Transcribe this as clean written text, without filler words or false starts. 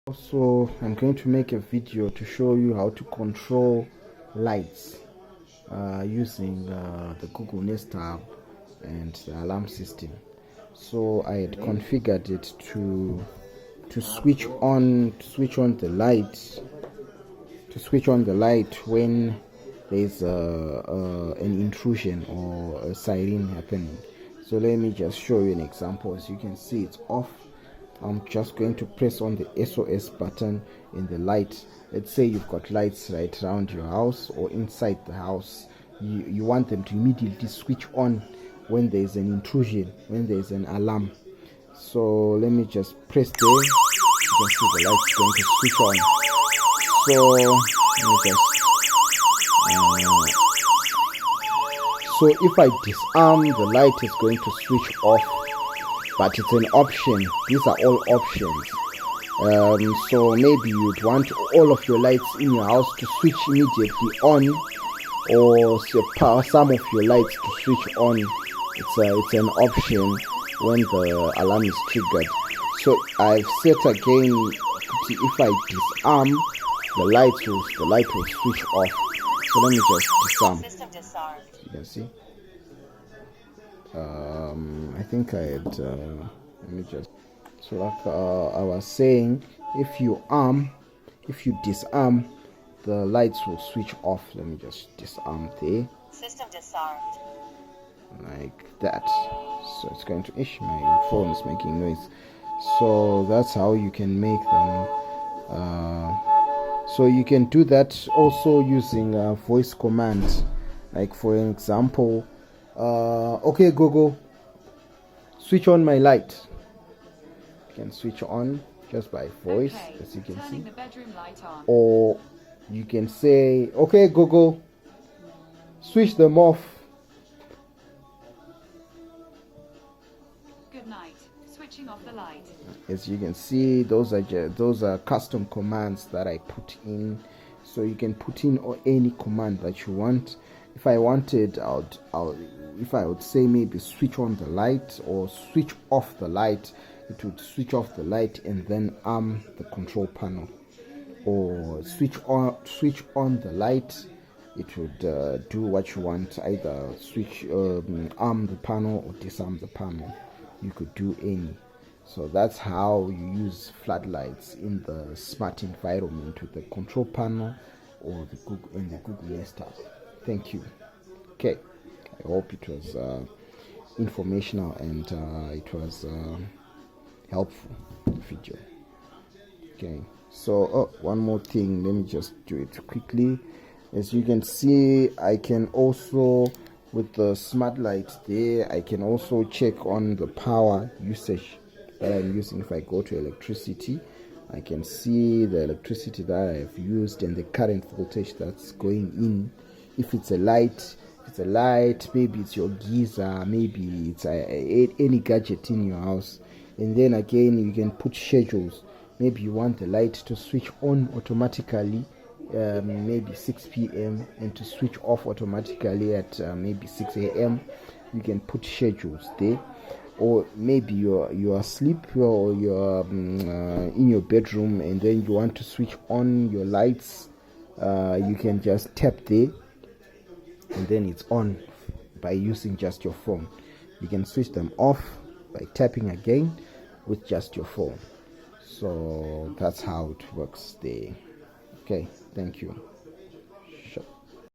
Also, I'm going to make a video to show you how to control lights using the Google Nest Hub and the alarm system. So I had configured it to switch on the light when there's an intrusion or a siren happening. So let me just show you an example. As you can see, it's off. I'm just going to press on the SOS button in the light. Let's say you've got lights right around your house or inside the house. You want them to immediately switch on when there's an intrusion, when there's an alarm. So let me just press there. You can see the light's going to switch on. So let me just so if I disarm, the light is going to switch off. But it's an option. These are all options. So maybe you'd want all of your lights in your house to switch immediately on, or some of your lights to switch on. It's an option when the alarm is triggered. So I've set again, if I disarm, the light will switch off. So let me just disarm. System disarmed. You can see. I think I had let me just, so like I was saying, if you disarm, the lights will switch off. Let me just disarm there. System disarmed. Like that. So it's going to my phone is making noise. So that's how you can make them. So you can do that also using voice commands. Like for example, okay Google, switch on my light. You can switch on just by voice, okay, as you can turning see. The bedroom light on. Or you can say, okay Google, switch them off. Good night. Switching off the light. As you can see, those are custom commands that I put in. So you can put in any command that you want. If I wanted, if I would say maybe switch on the light or switch off the light, it would switch off the light and then arm the control panel. Or switch on the light, it would do what you want, either arm the panel or disarm the panel. You could do any. So that's how you use floodlights in the smart environment with the control panel or the Google Nest Hub. Thank you. Okay, I hope it was informational and it was helpful video. Okay, so one more thing, let me just do it quickly. As you can see, I can also, with the smart light there, I can also check on the power usage that I'm using. If I go to electricity, I can see the electricity that I've used and the current voltage that's going in. If it's a light, maybe it's your geyser, maybe it's any gadget in your house. And then again, you can put schedules. Maybe you want the light to switch on automatically maybe 6 p.m. and to switch off automatically at maybe 6 a.m. You can put schedules there. Or maybe you're asleep or you're in your bedroom and then you want to switch on your lights. You can just tap there and then it's on by using just your phone. You can switch them off by tapping again with just your phone. So that's how it works there. Okay, thank you.